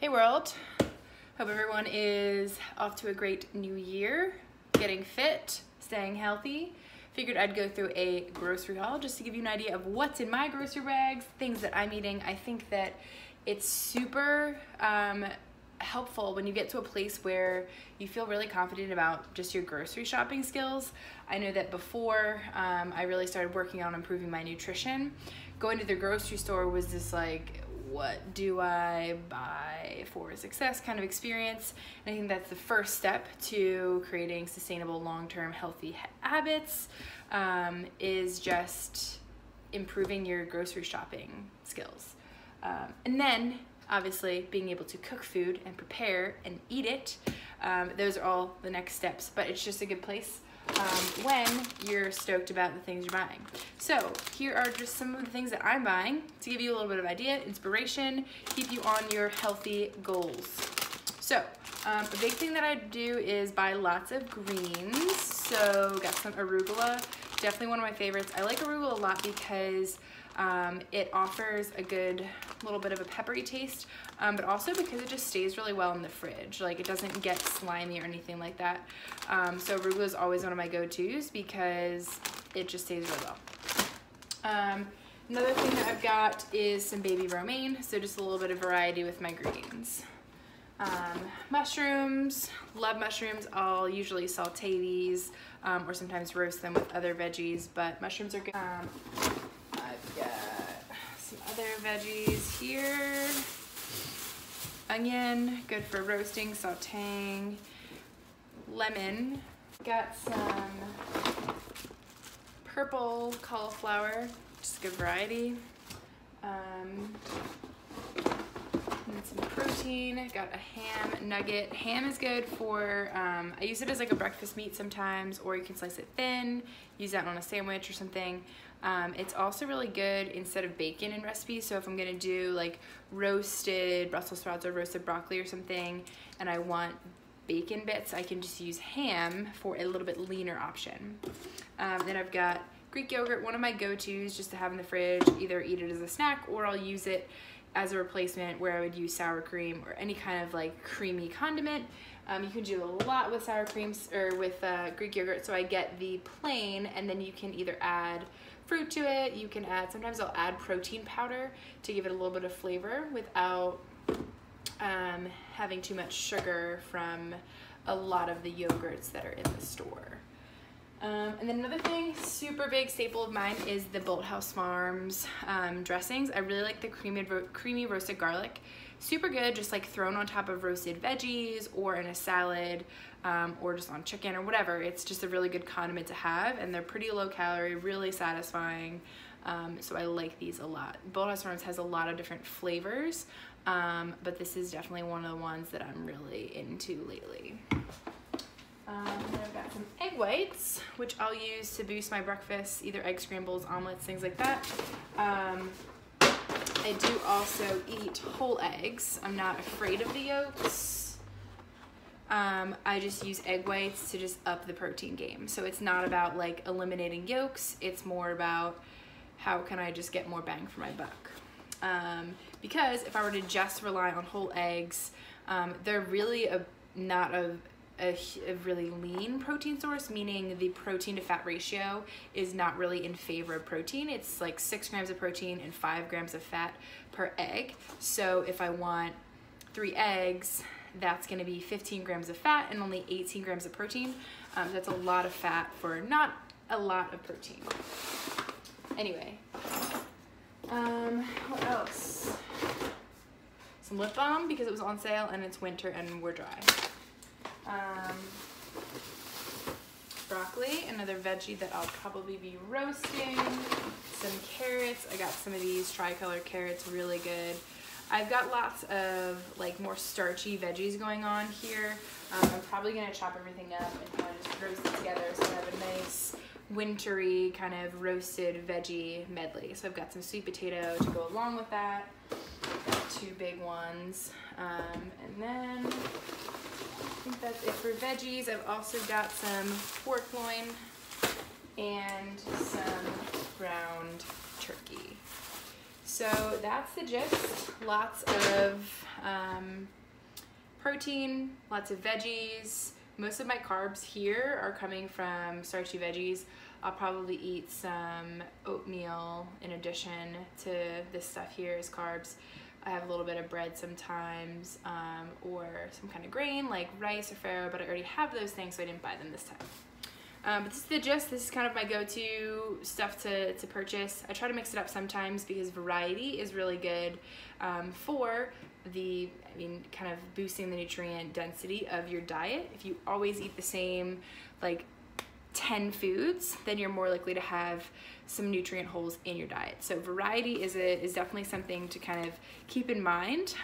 Hey world, hope everyone is off to a great new year, getting fit, staying healthy. Figured I'd go through a grocery haul just to give you an idea of what's in my grocery bags, things that I'm eating. I think that it's super helpful when you get to a place where you feel really confident about just your grocery shopping skills. I know that before I really started working on improving my nutrition, going to the grocery store was this like, what do I buy for success kind of experience. And I think that's the first step to creating sustainable long-term healthy habits, is just improving your grocery shopping skills. And then obviously being able to cook food and prepare and eat it. Those are all the next steps, but it's just a good place when you're stoked about the things you're buying. So here are just some of the things that I'm buying to give you a little bit of idea, inspiration, keep you on your healthy goals. So a big thing that I do is buy lots of greens. So got some arugula, definitely one of my favorites. I like arugula a lot because it offers a good little bit of a peppery taste, but also because it just stays really well in the fridge. Like it doesn't get slimy or anything like that. So arugula is always one of my go-tos because it just stays really well. Another thing that I've got is some baby romaine, so just a little bit of variety with my greens. Mushrooms, love mushrooms. I'll usually saute these or sometimes roast them with other veggies, but mushrooms are good. I've got some other veggies here. Onion, good for roasting, sauteing. Lemon, got some purple cauliflower, just a good variety. And some protein, got a ham nugget. Ham is good for, I use it as like a breakfast meat sometimes, or you can slice it thin, use that on a sandwich or something. It's also really good instead of bacon in recipes. So if I'm gonna do like roasted Brussels sprouts or roasted broccoli or something, and I want bacon bits, I can just use ham for a little bit leaner option. Then I've got Greek yogurt, one of my go-tos just to have in the fridge, either eat it as a snack or I'll use it as a replacement where I would use sour cream or any kind of like creamy condiment. You can do a lot with sour creams or with Greek yogurt, so I get the plain, and then you can either add fruit to it, you can add, sometimes I'll add protein powder to give it a little bit of flavor without having too much sugar from a lot of the yogurts that are in the store. And then another thing, super big staple of mine is the Bolthouse Farms dressings. I really like the creamy roasted garlic. Super good, just like thrown on top of roasted veggies or in a salad or just on chicken or whatever. It's just a really good condiment to have, and they're pretty low calorie, really satisfying. So I like these a lot. Bolthouse Farms has a lot of different flavors, but this is definitely one of the ones that I'm really into lately. And then I've got some egg whites, which I'll use to boost my breakfast, either egg scrambles, omelets, things like that. I do also eat whole eggs. I'm not afraid of the yolks. I just use egg whites to just up the protein game. So it's not about like eliminating yolks, it's more about how can I just get more bang for my buck. Because if I were to just rely on whole eggs, they're really not a really lean protein source, meaning the protein to fat ratio is not really in favor of protein. It's like 6 grams of protein and 5 grams of fat per egg. So if I want 3 eggs, that's gonna be 15 grams of fat and only 18 grams of protein. That's a lot of fat for not a lot of protein. Anyway, what else? Some lip balm because it was on sale and it's winter and we're dry. Broccoli, another veggie that I'll probably be roasting. Some carrots. I got some of these tricolor carrots, really good. I've got lots of like more starchy veggies going on here. I'm probably gonna chop everything up and kind of just roast it together so I have a nice wintry kind of roasted veggie medley. So I've got some sweet potato to go along with that. Got 2 big ones. And then I think that's it for veggies. I've also got some pork loin and some ground turkey. So that's the gist. Lots of protein, lots of veggies. Most of my carbs here are coming from starchy veggies. I'll probably eat some oatmeal in addition to this stuff here as carbs. I have a little bit of bread sometimes, or some kind of grain like rice or farro, but I already have those things, so I didn't buy them this time. But this is the gist. This is kind of my go-to stuff to purchase. I try to mix it up sometimes because variety is really good for the, kind of boosting the nutrient density of your diet. If you always eat the same, like 10 foods, then you're more likely to have some nutrient holes in your diet. So variety is definitely something to kind of keep in mind.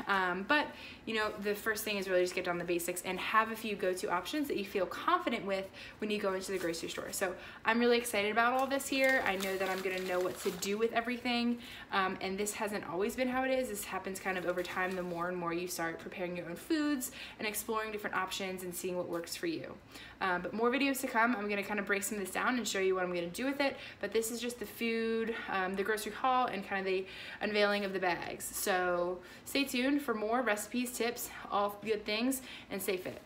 But the first thing is really just get down the basics and have a few go-to options that you feel confident with when you go into the grocery store. So I'm really excited about all this here. I know that I'm gonna know what to do with everything. And this hasn't always been how it is. This happens kind of over time, the more and more you start preparing your own foods and exploring different options and seeing what works for you. But more videos to come. I'm gonna kind of break some of this down and show you what I'm gonna do with it. But this is just the food, the grocery haul, and kind of the unveiling of the bags. So stay tuned for more recipes, tips, all good things, and stay fit.